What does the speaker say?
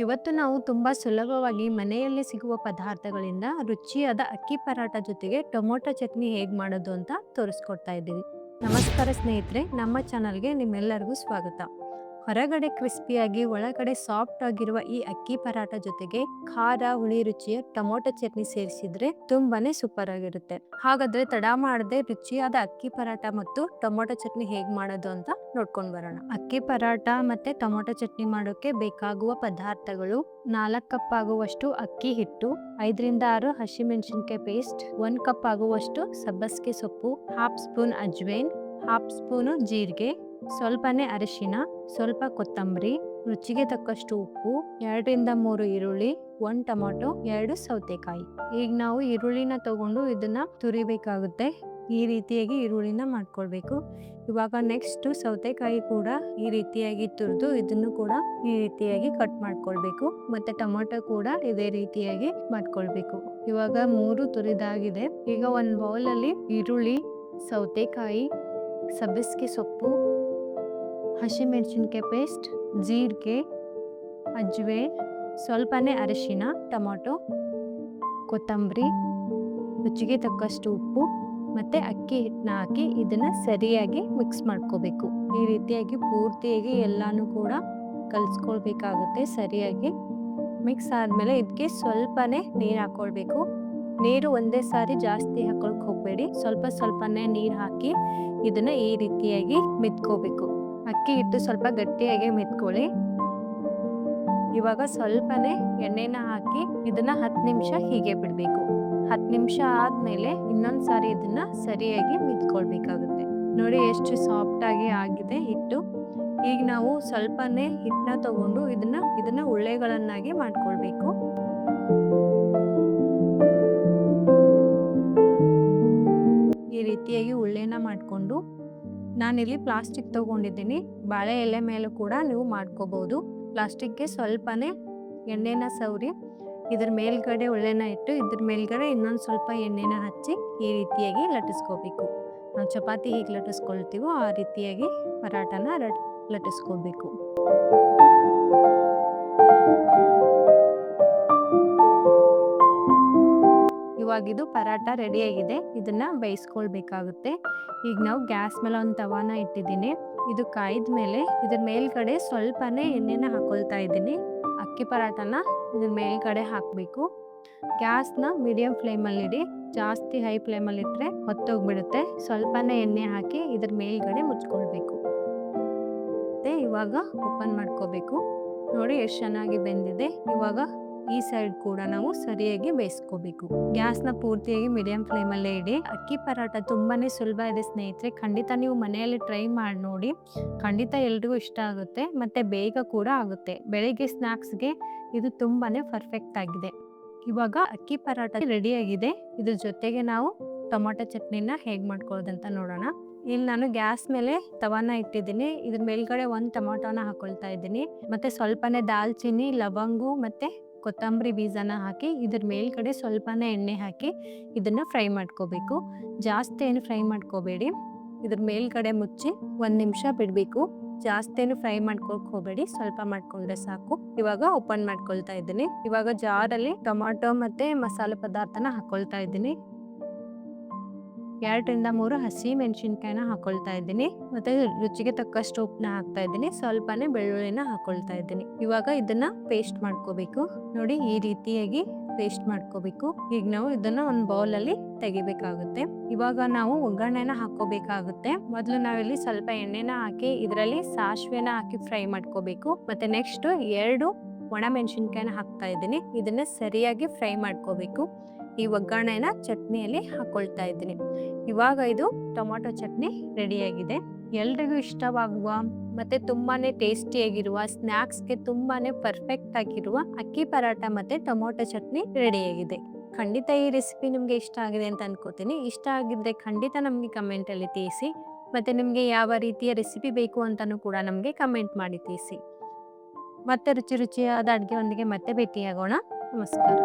ಇವತ್ತು ನಾವು ತುಂಬ ಸುಲಭವಾಗಿ ಮನೆಯಲ್ಲಿ ಸಿಗುವ ಪದಾರ್ಥಗಳಿಂದ ರುಚಿಯಾದ ಅಕ್ಕಿ ಪರಾಟ ಜೊತೆಗೆ ಟೊಮೊಟೊ ಚಟ್ನಿ ಹೇಗೆ ಮಾಡೋದು ಅಂತ ತೋರಿಸ್ಕೊಡ್ತಾ ಇದ್ದೀವಿ. ನಮಸ್ಕಾರ ಸ್ನೇಹಿತರೆ, ನಮ್ಮ ಚಾನಲ್ಗೆ ನಿಮ್ಮೆಲ್ಲರಿಗೂ ಸ್ವಾಗತ. ಹೊರಗಡೆ ಕ್ರಿಸ್ಪಿಯಾಗಿ ಒಳಗಡೆ ಸಾಫ್ಟ್ ಆಗಿರುವ ಈ ಅಕ್ಕಿ ಪರಾಟ ಜೊತೆಗೆ ಖಾರ ಹುಳಿ ರುಚಿಯ ಟೊಮೊಟೊ ಚಟ್ನಿ ಸೇರಿಸಿದ್ರೆ ತುಂಬಾನೇ ಸೂಪರ್ ಆಗಿರುತ್ತೆ. ಹಾಗಾದ್ರೆ ತಡ ಮಾಡದೆ ರುಚಿಯಾದ ಅಕ್ಕಿ ಪರಾಟ ಮತ್ತು ಟೊಮೊಟೊ ಚಟ್ನಿ ಹೇಗ್ ಮಾಡೋದು ಅಂತ ನೋಡ್ಕೊಂಡ್ ಬರೋಣ. ಅಕ್ಕಿ ಪರಾಟ ಮತ್ತೆ ಟೊಮೊಟೊ ಚಟ್ನಿ ಮಾಡೋಕೆ ಬೇಕಾಗುವ ಪದಾರ್ಥಗಳು: 4 ಕಪ್ ಆಗುವಷ್ಟು ಅಕ್ಕಿ ಹಿಟ್ಟು, 5 ರಿಂದ 6 ಹಸಿಮೆಣಸಿನಕಾಯಿ ಪೇಸ್ಟ್, 1 ಕಪ್ ಆಗುವಷ್ಟು ಸಬ್ಬಸಿಗೆ ಸೊಪ್ಪು, half spoon ajwain, half spoon ಜೀರಿಗೆ, ಸ್ವಲ್ಪನೇ ಅರಿಶಿನ, ಸ್ವಲ್ಪ ಕೊತ್ತಂಬರಿ, ರುಚಿಗೆ ತಕ್ಕಷ್ಟು ಉಪ್ಪು, 2 ರಿಂದ 3 ಈರುಳ್ಳಿ, 1 ಟೊಮೊಟೊ, 2 ಸೌತೆಕಾಯಿ. ಈಗ ನಾವು ಈರುಳ್ಳಿನ ತಗೊಂಡು ಇದನ್ನ ತುರಿಬೇಕಾಗುತ್ತೆ. ಈ ರೀತಿಯಾಗಿ ಈರುಳ್ಳಿನ ಮಾಡ್ಕೊಳ್ಬೇಕು. ಇವಾಗ ನೆಕ್ಸ್ಟ್ ಸೌತೆಕಾಯಿ ಕೂಡ ಈ ರೀತಿಯಾಗಿ ತುರಿದು ಇದನ್ನು ಕೂಡ ಈ ರೀತಿಯಾಗಿ ಕಟ್ ಮಾಡ್ಕೊಳ್ಬೇಕು. ಮತ್ತೆ ಟೊಮೊಟೊ ಕೂಡ ಇದೇ ರೀತಿಯಾಗಿ ಮಾಡ್ಕೊಳ್ಬೇಕು. ಇವಾಗ 3 ತುರಿದಾಗಿದೆ. ಈಗ ಒಂದು ಬೌಲಲ್ಲಿ ಈರುಳ್ಳಿ, ಸೌತೆಕಾಯಿ, ಸಬ್ಬಸಿಗೆ ಸೊಪ್ಪು, ಹಸಿಮೆಣಸಿನಕಾಯಿ ಪೇಸ್ಟ್, ಜೀರಿಗೆ, ಅಜ್ವೈನ್, ಸ್ವಲ್ಪನೇ ಅರಿಶಿನ, ಟೊಮೊಟೊ, ಕೊತ್ತಂಬರಿ, ರುಚಿಗೆ ತಕ್ಕಷ್ಟು ಉಪ್ಪು ಮತ್ತು ಅಕ್ಕಿ ಹಿಟ್ಟನ್ನ ಹಾಕಿ ಇದನ್ನು ಸರಿಯಾಗಿ ಮಿಕ್ಸ್ ಮಾಡ್ಕೋಬೇಕು. ಈ ರೀತಿಯಾಗಿ ಪೂರ್ತಿಯಾಗಿ ಎಲ್ಲನೂ ಕೂಡ ಕಲಿಸ್ಕೊಳ್ಬೇಕಾಗುತ್ತೆ. ಸರಿಯಾಗಿ ಮಿಕ್ಸ್ ಆದಮೇಲೆ ಇದಕ್ಕೆ ಸ್ವಲ್ಪನೇ ನೀರು ಹಾಕ್ಕೊಳ್ಬೇಕು. ನೀರು ಒಂದೇ ಸಾರಿ ಜಾಸ್ತಿ ಹಾಕೊಳಕ್ಕೆ ಹೋಗಬೇಡಿ. ಸ್ವಲ್ಪನೇ ನೀರು ಹಾಕಿ ಇದನ್ನು ಈ ರೀತಿಯಾಗಿ ಮೆತ್ಕೋಬೇಕು. ಅಕ್ಕಿ ಹಿಟ್ಟು ಸ್ವಲ್ಪ ಗಟ್ಟಿಯಾಗಿ ಮೆತ್ಕೊಳ್ಳಿ. ಇವಾಗ ಸ್ವಲ್ಪನೇ ಎಣ್ಣೆನ ಹಾಕಿ ಇದನ್ನ 10 ನಿಮಿಷ ಹೀಗೆ ಬಿಡಬೇಕು. 10 ನಿಮಿಷ ಆದಮೇಲೆ ಇನ್ನೊಂದು ಸಾರಿ ಇದನ್ನ ಸರಿಯಾಗಿ ಮೆತ್ಕೊಳ್ಬೇಕಾಗುತ್ತೆ. ನೋಡಿ ಎಷ್ಟು ಸಾಫ್ಟ್ ಆಗಿ ಆಗಿದೆ ಹಿಟ್ಟು. ಈಗ ನಾವು ಸ್ವಲ್ಪನೇ ಹಿಟ್ಟನ್ನ ತಗೊಂಡು ಇದನ್ನ ಉಳ್ಳೆಗಳನ್ನಾಗಿ ಮಾಡ್ಕೊಳ್ಬೇಕು. ಈ ರೀತಿಯಾಗಿ ಉಳ್ಳೆನ ಮಾಡಿಕೊಂಡು ನಾನಿಲ್ಲಿ ಪ್ಲಾಸ್ಟಿಕ್ ತಗೊಂಡಿದ್ದೀನಿ. ಬಾಳೆ ಎಲೆ ಮೇಲೂ ಕೂಡ ನೀವು ಮಾಡ್ಕೋಬಹುದು. ಪ್ಲಾಸ್ಟಿಕ್ಗೆ ಸ್ವಲ್ಪನೇ ಎಣ್ಣೆನ ಸವರಿ ಇದ್ರ ಮೇಲ್ಗಡೆ ಉಳ್ಳೆನ ಇಟ್ಟು ಇದ್ರ ಮೇಲ್ಗಡೆ ಇನ್ನೊಂದು ಸ್ವಲ್ಪ ಎಣ್ಣೆನ ಹಚ್ಚಿ ಈ ರೀತಿಯಾಗಿ ಲಟ್ಟಿಸ್ಕೋಬೇಕು. ನಾವು ಚಪಾತಿ ಹೇಗೆ ಲಟ್ಟಿಸ್ಕೊಳ್ತೀವೋ ಆ ರೀತಿಯಾಗಿ ಪರಾಟನ ಲಟ್ಟಿಸ್ಕೋಬೇಕು. ಇವಾಗಿದು ಪರಾಟ ರೆಡಿಯಾಗಿದೆ. ಇದನ್ನ ಬೇಯಿಸ್ಕೊಳ್ಬೇಕಾಗುತ್ತೆ. ಈಗ ನಾವು ಗ್ಯಾಸ್ ಮೇಲೆ ಒಂದು ತವಾನ ಇಟ್ಟಿದ್ದೀನಿ. ಇದು ಕಾಯ್ದ ಮೇಲೆ ಇದ್ರ ಮೇಲ್ಗಡೆ ಸ್ವಲ್ಪನೇ ಎಣ್ಣೆನ ಹಾಕೊಳ್ತಾ ಇದ್ದೀನಿ. ಅಕ್ಕಿ ಪರಾಟನ ಇದ್ರ ಮೇಲ್ಗಡೆ ಹಾಕಬೇಕು. ಗ್ಯಾಸ್ನ ಮೀಡಿಯಂ ಫ್ಲೇಮಲ್ಲಿ ಇಡಿ. ಜಾಸ್ತಿ ಹೈ ಫ್ಲೇಮಲ್ಲಿ ಇಟ್ಟರೆ ಹೊತ್ತೋಗ್ಬಿಡುತ್ತೆ. ಸ್ವಲ್ಪನೇ ಎಣ್ಣೆ ಹಾಕಿ ಇದ್ರ ಮೇಲ್ಗಡೆ ಮುಚ್ಕೊಳ್ಬೇಕು. ಮತ್ತೆ ಇವಾಗ ಓಪನ್ ಮಾಡ್ಕೋಬೇಕು. ನೋಡಿ ಎಷ್ಟು ಚೆನ್ನಾಗಿ ಬೆಂದಿದೆ. ಇವಾಗ ಈ ಸೈಡ್ ಕೂಡ ನಾವು ಸರಿಯಾಗಿ ಬೇಯಿಸ್ಕೋಬೇಕು. ಗ್ಯಾಸ್ನ ಪೂರ್ತಿಯಾಗಿ ಮೀಡಿಯಂ ಫ್ಲೇಮಲ್ಲೇ ಇಡಿ. ಅಕ್ಕಿ ಪರಾಟ ತುಂಬಾನೇ ಸುಲಭ ಇದೆ ಸ್ನೇಹಿತರೆ. ಖಂಡಿತ ನೀವು ಮನೆಯಲ್ಲಿ ಟ್ರೈ ಮಾಡಿ ನೋಡಿ. ಖಂಡಿತ ಎಲ್ರಿಗೂ ಇಷ್ಟ ಆಗುತ್ತೆ ಮತ್ತೆ ಬೇಗ ಕೂಡ ಆಗುತ್ತೆ. ಬೆಳಿಗ್ಗೆ ಸ್ನ್ಯಾಕ್ಸ್ಗೆ ಇದು ತುಂಬಾನೇ ಪರ್ಫೆಕ್ಟ್ ಆಗಿದೆ. ಇವಾಗ ಅಕ್ಕಿ ಪರಾಟ ರೆಡಿ ಆಗಿದೆ. ಇದ್ರ ಜೊತೆಗೆ ನಾವು ಟೊಮೊಟೊ ಚಟ್ನಿನ ಹೇಗೆ ಮಾಡ್ಕೊಳ್ಳೋದಂತ ನೋಡೋಣ. ಇಲ್ಲಿ ನಾನು ಗ್ಯಾಸ್ ಮೇಲೆ ತವಾನ ಇಟ್ಟಿದ್ದೀನಿ. ಇದ್ರ ಮೇಲ್ಗಡೆ 1 ಟೊಮೊಟೊನ ಹಾಕೊಳ್ತಾ ಇದ್ದೀನಿ. ಮತ್ತೆ ಸ್ವಲ್ಪನೇ ದಾಲ್ಚಿನ್ನಿ, ಲವಂಗು ಮತ್ತೆ ಕೊತ್ತಂಬರಿ ಬೀಜನ ಹಾಕಿ ಇದ್ರ ಮೇಲ್ಗಡೆ ಸ್ವಲ್ಪನೇ ಎಣ್ಣೆ ಹಾಕಿ ಇದನ್ನ ಫ್ರೈ ಮಾಡ್ಕೋಬೇಕು. ಜಾಸ್ತಿ ಏನು ಫ್ರೈ ಮಾಡ್ಕೋಬೇಡಿ. ಇದ್ರ ಮೇಲ್ಗಡೆ ಮುಚ್ಚಿ 1 ನಿಮಿಷ ಬಿಡಬೇಕು. ಜಾಸ್ತಿ ಏನು ಫ್ರೈ ಮಾಡ್ಕೊಳಕ್ ಹೋಗಬೇಡಿ. ಸ್ವಲ್ಪ ಮಾಡ್ಕೊಂಡ್ರೆ ಸಾಕು. ಇವಾಗ ಓಪನ್ ಮಾಡ್ಕೊಳ್ತಾ ಇದ್ದೀನಿ. ಇವಾಗ ಜಾರಲ್ಲಿ ಟೊಮಾಟೊ ಮತ್ತೆ ಮಸಾಲೆ ಪದಾರ್ಥನ ಹಾಕೊಳ್ತಾ ಇದ್ದೀನಿ. 2 ರಿಂದ 3 ಹಸಿ ಮೆಣಸಿನ್ಕಾಯಿನ ಹಾಕೊಳ್ತಾ ಇದ್ದೀನಿ. ಮತ್ತೆ ರುಚಿಗೆ ತಕ್ಕಷ್ಟು ಉಪ್ಪನ್ನ ಹಾಕ್ತಾ ಇದ್ದೀನಿ. ಸ್ವಲ್ಪನೇ ಬೆಳ್ಳುಳ್ಳಿನ ಹಾಕೊಳ್ತಾ ಇದ್ದೀನಿ. ಇವಾಗ ಇದನ್ನ ಪೇಸ್ಟ್ ಮಾಡ್ಕೋಬೇಕು. ನೋಡಿ ಈ ರೀತಿಯಾಗಿ ಪೇಸ್ಟ್ ಮಾಡ್ಕೋಬೇಕು. ಈಗ ನಾವು ಇದನ್ನ ಒಂದು ಬೌಲಲ್ಲಿ ತೆಗಿಬೇಕಾಗುತ್ತೆ. ಇವಾಗ ನಾವು ಒಗ್ಗರಣೆನ ಹಾಕೋಬೇಕಾಗುತ್ತೆ. ಮೊದಲು ನಾವಿಲ್ಲಿ ಸ್ವಲ್ಪ ಎಣ್ಣೆನ ಹಾಕಿ ಇದರಲ್ಲಿ ಸಾಸಿವೆನ ಹಾಕಿ ಫ್ರೈ ಮಾಡ್ಕೋಬೇಕು. ಮತ್ತೆ ನೆಕ್ಸ್ಟ್ 2 ಒಣ ಮೆಣಸಿನ್ಕಾಯಿನ ಹಾಕ್ತಾ ಇದ್ದೀನಿ. ಇದನ್ನ ಸರಿಯಾಗಿ ಫ್ರೈ ಮಾಡ್ಕೋಬೇಕು. ಈ ಒಗ್ಗರಣೆನ ಚಟ್ನಿಯಲ್ಲಿ ಹಾಕೊಳ್ತಾ ಇದ್ದೀನಿ. ಇವಾಗ ಇದು ಟೊಮೊಟೊ ಚಟ್ನಿ ರೆಡಿಯಾಗಿದೆ. ಎಲ್ರಿಗೂ ಇಷ್ಟವಾಗುವ ಮತ್ತೆ ತುಂಬಾನೇ ಟೇಸ್ಟಿಯಾಗಿರುವ ಸ್ನ್ಯಾಕ್ಸ್ಗೆ ತುಂಬಾನೇ ಪರ್ಫೆಕ್ಟ್ ಆಗಿರುವ ಅಕ್ಕಿ ಪರಾಟ ಮತ್ತೆ ಟೊಮೊಟೊ ಚಟ್ನಿ ರೆಡಿಯಾಗಿದೆ. ಖಂಡಿತ ಈ ರೆಸಿಪಿ ನಿಮಗೆ ಇಷ್ಟ ಆಗಿದೆ ಅಂತ ಅನ್ಕೋತೀನಿ. ಇಷ್ಟ ಆಗಿದ್ರೆ ಖಂಡಿತ ನಮಗೆ ಕಮೆಂಟಲ್ಲಿ ತಿಳಿಸಿ. ಮತ್ತೆ ನಿಮಗೆ ಯಾವ ರೀತಿಯ ರೆಸಿಪಿ ಬೇಕು ಅಂತಲೂ ಕೂಡ ನಮಗೆ ಕಮೆಂಟ್ ಮಾಡಿ ತಿಳಿಸಿ. ಮತ್ತೆ ರುಚಿಯಾದ ಅಡುಗೆಯೊಂದಿಗೆ ಮತ್ತೆ ಭೇಟಿಯಾಗೋಣ. ನಮಸ್ಕಾರ.